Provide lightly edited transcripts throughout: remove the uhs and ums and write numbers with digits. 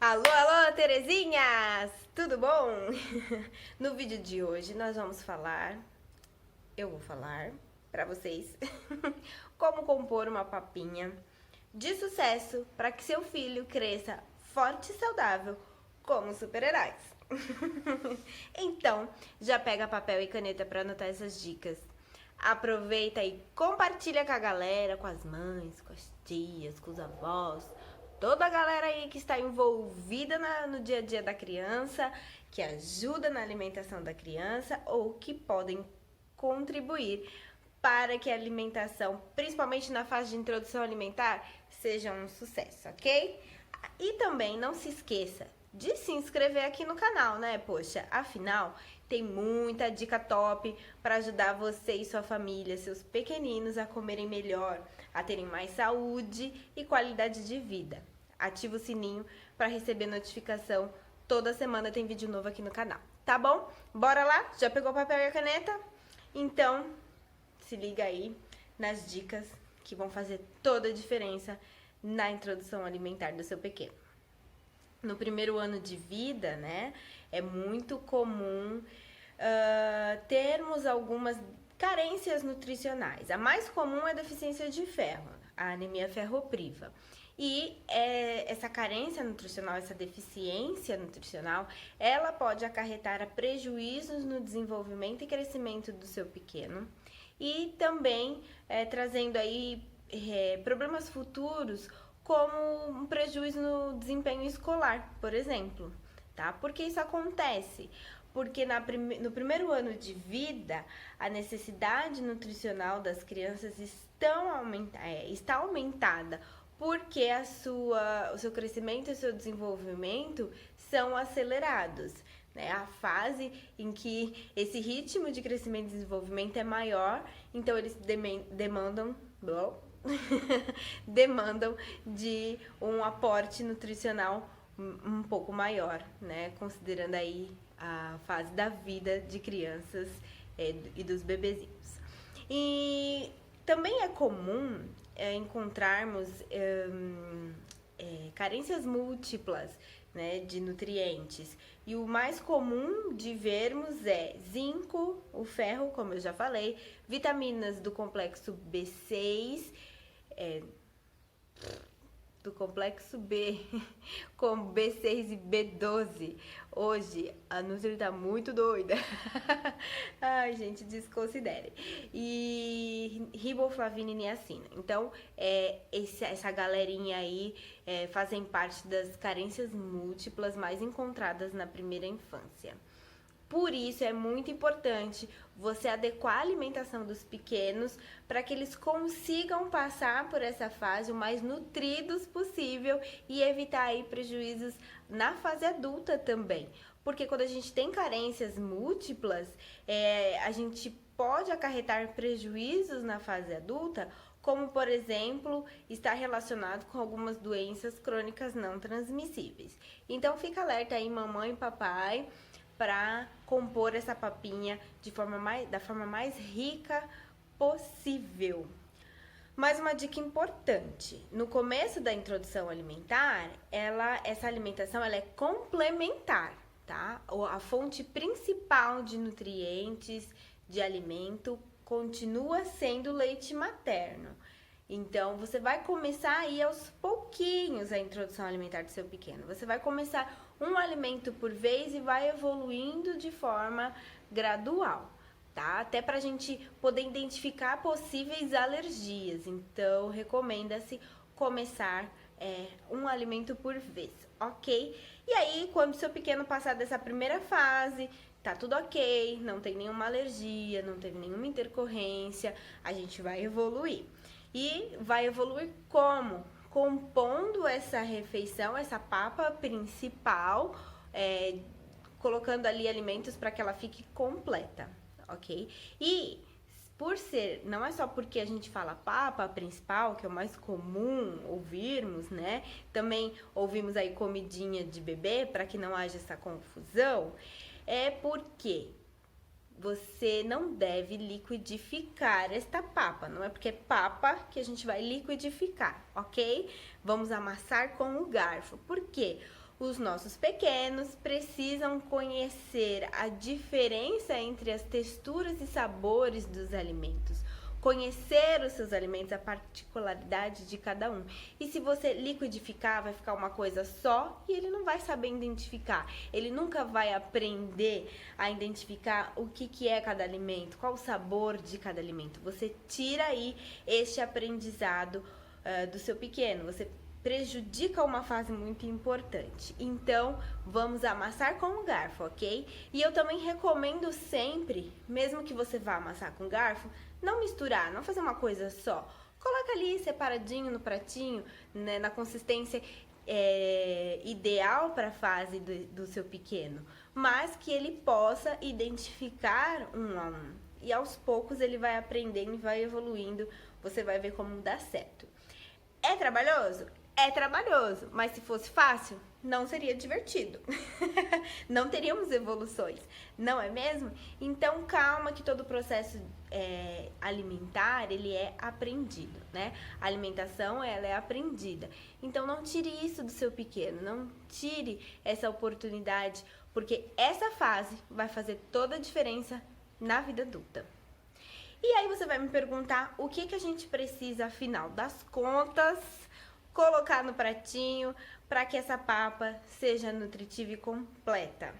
Alô, alô, Terezinhas! Tudo bom? No vídeo de hoje nós vamos falar, eu vou falar para vocês como compor uma papinha de sucesso para que seu filho cresça forte e saudável como super-heróis. Então, já pega papel e caneta para anotar essas dicas. Aproveita e compartilha com a galera, com as mães, com as tias, com os avós, toda a galera aí que está envolvida no dia a dia da criança, que ajuda na alimentação da criança ou que podem contribuir para que a alimentação, principalmente na fase de introdução alimentar, seja um sucesso, ok? E também não se esqueça de se inscrever aqui no canal, né? Poxa, afinal, tem muita dica top para ajudar você e sua família, seus pequeninos, a comerem melhor, a terem mais saúde e qualidade de vida. Ativa o sininho para receber notificação. Toda semana tem vídeo novo aqui no canal, tá bom? Bora lá? Já pegou o papel e a caneta? Então, se liga aí nas dicas que vão fazer toda a diferença na introdução alimentar do seu pequeno. No primeiro ano de vida, né, é muito comum termos algumas carências nutricionais. A mais comum é a deficiência de ferro, a anemia ferropriva. E essa carência nutricional, essa deficiência nutricional, ela pode acarretar a prejuízos no desenvolvimento e crescimento do seu pequeno e também trazendo aí problemas futuros como um prejuízo no desempenho escolar, por exemplo, tá? Por que isso acontece? Porque no primeiro ano de vida, a necessidade nutricional das crianças está aumentada, porque o seu crescimento e o seu desenvolvimento são acelerados. Né? A fase em que esse ritmo de crescimento e desenvolvimento é maior, então eles demandam demandam de um aporte nutricional um pouco maior, né? Considerando aí a fase da vida de crianças e dos bebezinhos. E também é comum encontrarmos carências múltiplas, né, de nutrientes. E o mais comum de vermos é zinco, o ferro, como eu já falei, vitaminas do complexo B6, do complexo B, como B6 e B12. Hoje a Nutri tá muito doida. Ai, gente, desconsidere. E riboflavina e niacina. Então, essa galerinha aí fazem parte das carências múltiplas mais encontradas na primeira infância. Por isso é muito importante você adequar a alimentação dos pequenos para que eles consigam passar por essa fase o mais nutridos possível e evitar aí prejuízos na fase adulta também. Porque quando a gente tem carências múltiplas, a gente pode acarretar prejuízos na fase adulta, como, por exemplo, estar relacionado com algumas doenças crônicas não transmissíveis. Então, fica alerta aí, mamãe e papai, para compor essa papinha da forma mais rica possível. Mais uma dica importante: no começo da introdução alimentar, essa alimentação ela é complementar, tá? A fonte principal de nutrientes, de alimento, continua sendo o leite materno. Então, você vai começar aí aos pouquinhos a introdução alimentar do seu pequeno. Você vai começar um alimento por vez e vai evoluindo de forma gradual, tá? Até pra gente poder identificar possíveis alergias. Então, recomenda-se começar um alimento por vez, ok? E aí, quando seu pequeno passar dessa primeira fase, tá tudo ok, não tem nenhuma alergia, não teve nenhuma intercorrência, a gente vai evoluir. E vai evoluir como? Compondo essa refeição, essa papa principal, colocando ali alimentos para que ela fique completa, ok? E não é só porque a gente fala papa principal, que é o mais comum ouvirmos, né? Também ouvimos aí comidinha de bebê, para que não haja essa confusão, é porque você não deve liquidificar esta papa. Não é porque é papa que a gente vai liquidificar, ok? Vamos amassar com o garfo. Por quê? Os nossos pequenos precisam conhecer a diferença entre as texturas e sabores dos alimentos. Conhecer os seus alimentos, a particularidade de cada um. E se você liquidificar, vai ficar uma coisa só e ele não vai saber identificar. Ele nunca vai aprender a identificar o que é cada alimento, qual o sabor de cada alimento. Você tira aí este aprendizado do seu pequeno. Você prejudica uma fase muito importante. Então, vamos amassar com o garfo, ok? E eu também recomendo sempre, mesmo que você vá amassar com o garfo, não misturar, não fazer uma coisa só. Coloca ali separadinho no pratinho, né, na consistência ideal para a fase do seu pequeno, mas que ele possa identificar um a um. E aos poucos ele vai aprendendo e vai evoluindo, você vai ver como dá certo. É trabalhoso? É trabalhoso, mas se fosse fácil, não seria divertido. Não teríamos evoluções, não é mesmo? Então, calma que todo o processo alimentar, ele é aprendido, né? A alimentação, ela é aprendida. Então, não tire isso do seu pequeno, não tire essa oportunidade, porque essa fase vai fazer toda a diferença na vida adulta. E aí você vai me perguntar o que a gente precisa, afinal das contas, colocar no pratinho para que essa papa seja nutritiva e completa.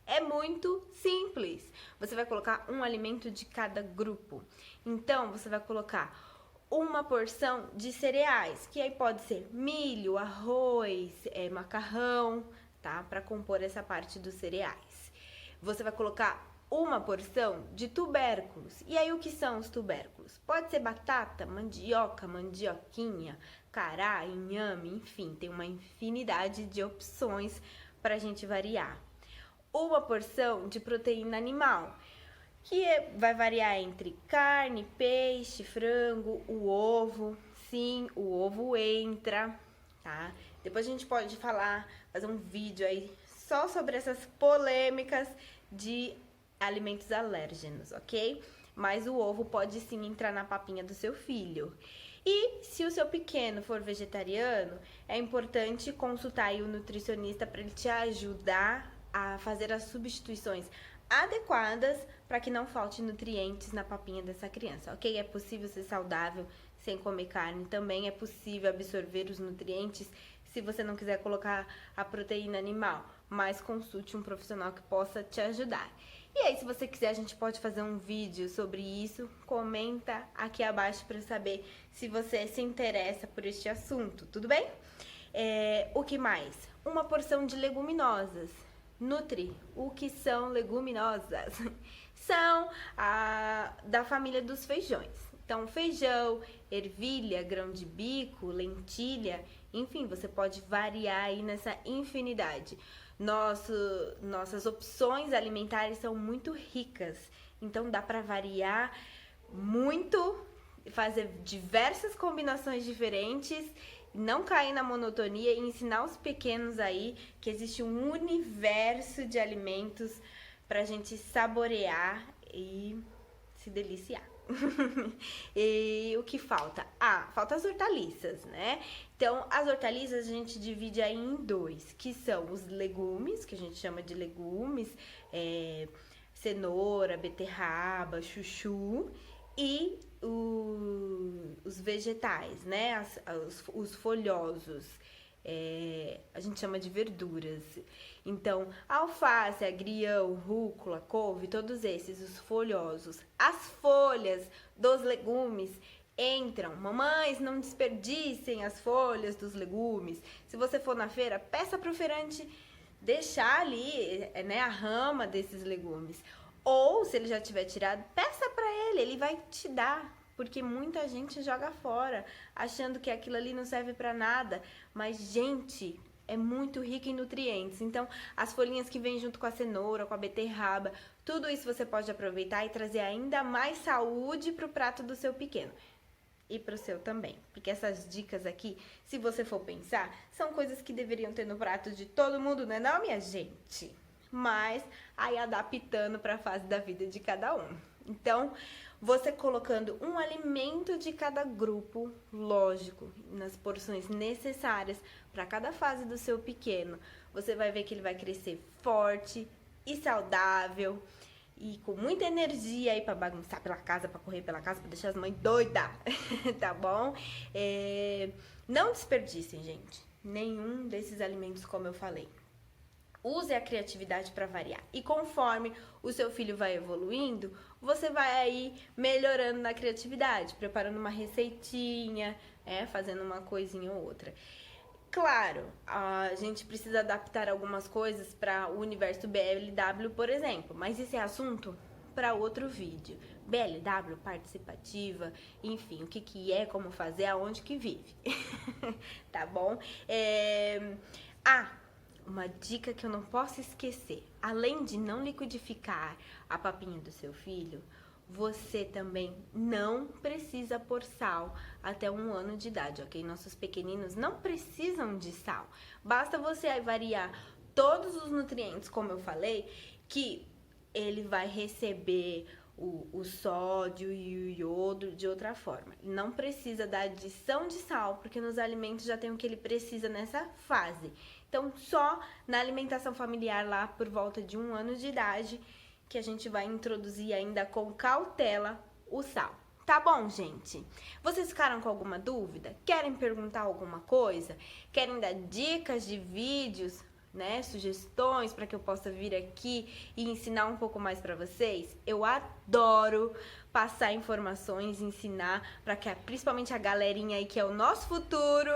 É muito simples. Você vai colocar um alimento de cada grupo. Então, você vai colocar uma porção de cereais, que aí pode ser milho, arroz, macarrão, tá? Para compor essa parte dos cereais. Você vai colocar uma porção de tubérculos. E aí, o que são os tubérculos? Pode ser batata, mandioca, mandioquinha, cará, inhame, enfim, tem uma infinidade de opções para a gente variar. Uma porção de proteína animal, que vai variar entre carne, peixe, frango, o ovo. Sim, o ovo entra, tá? Depois a gente pode fazer um vídeo aí só sobre essas polêmicas de alimentos alérgenos, ok? Mas o ovo pode sim entrar na papinha do seu filho. E se o seu pequeno for vegetariano, é importante consultar aí o nutricionista para ele te ajudar a fazer as substituições adequadas para que não falte nutrientes na papinha dessa criança, ok? É possível ser saudável sem comer carne, também é possível absorver os nutrientes se você não quiser colocar a proteína animal, mas consulte um profissional que possa te ajudar. E aí, se você quiser, a gente pode fazer um vídeo sobre isso. Comenta aqui abaixo para saber se você se interessa por este assunto, tudo bem? O que mais? Uma porção de leguminosas. Nutri, o que são leguminosas? São da família dos feijões. Então, feijão, ervilha, grão de bico, lentilha, enfim, você pode variar aí nessa infinidade. Nossas opções alimentares são muito ricas, então dá para variar muito, fazer diversas combinações diferentes, não cair na monotonia e ensinar os pequenos aí que existe um universo de alimentos para a gente saborear e se deliciar. E o que falta? Falta as hortaliças, né? Então, as hortaliças a gente divide aí em dois, que são os legumes, que a gente chama de legumes, cenoura, beterraba, chuchu, e os vegetais, né? Os folhosos. A gente chama de verduras. Então, alface, agrião, rúcula, couve, todos esses, os folhosos. As folhas dos legumes entram. Mamães, não desperdicem as folhas dos legumes. Se você for na feira, peça para o feirante deixar ali, né, a rama desses legumes. Ou, se ele já tiver tirado, peça para ele vai te dar. Porque muita gente joga fora, achando que aquilo ali não serve para nada. Mas, gente, é muito rico em nutrientes. Então, as folhinhas que vêm junto com a cenoura, com a beterraba, tudo isso você pode aproveitar e trazer ainda mais saúde para o prato do seu pequeno. E para o seu também. Porque essas dicas aqui, se você for pensar, são coisas que deveriam ter no prato de todo mundo, não é não, minha gente? Mas, aí adaptando para a fase da vida de cada um. Então, você colocando um alimento de cada grupo, lógico, nas porções necessárias para cada fase do seu pequeno, você vai ver que ele vai crescer forte e saudável e com muita energia aí para bagunçar pela casa, para correr pela casa, para deixar as mães doidas, tá bom? Não desperdicem, gente, nenhum desses alimentos, como eu falei. Use a criatividade para variar. E conforme o seu filho vai evoluindo, você vai aí melhorando na criatividade, preparando uma receitinha, fazendo uma coisinha ou outra. Claro, a gente precisa adaptar algumas coisas para o universo BLW, por exemplo, mas esse é assunto para outro vídeo. BLW, participativa, enfim, o que é, como fazer, aonde que vive. Tá bom? Uma dica que eu não posso esquecer, além de não liquidificar a papinha do seu filho, você também não precisa pôr sal até 1 ano de idade, ok? Nossos pequeninos não precisam de sal. Basta você variar todos os nutrientes, como eu falei, que ele vai receber o sódio e o iodo de outra forma. Não precisa da adição de sal, porque nos alimentos já tem o que ele precisa nessa fase. Então, só na alimentação familiar lá por volta de 1 ano de idade que a gente vai introduzir ainda com cautela o sal. Tá bom, gente? Vocês ficaram com alguma dúvida? Querem perguntar alguma coisa? Querem dar dicas de vídeos, né? Sugestões para que eu possa vir aqui e ensinar um pouco mais para vocês? Eu adoro passar informações, ensinar para que principalmente a galerinha aí que é o nosso futuro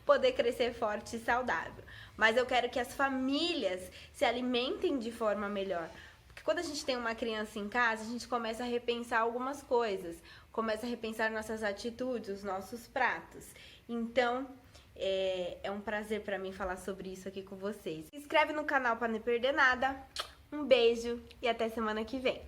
poder crescer forte e saudável. Mas eu quero que as famílias se alimentem de forma melhor. Porque quando a gente tem uma criança em casa, a gente começa a repensar algumas coisas, começa a repensar nossas atitudes, os nossos pratos. Então, é um prazer para mim falar sobre isso aqui com vocês. Se inscreve no canal para não perder nada. Um beijo e até semana que vem.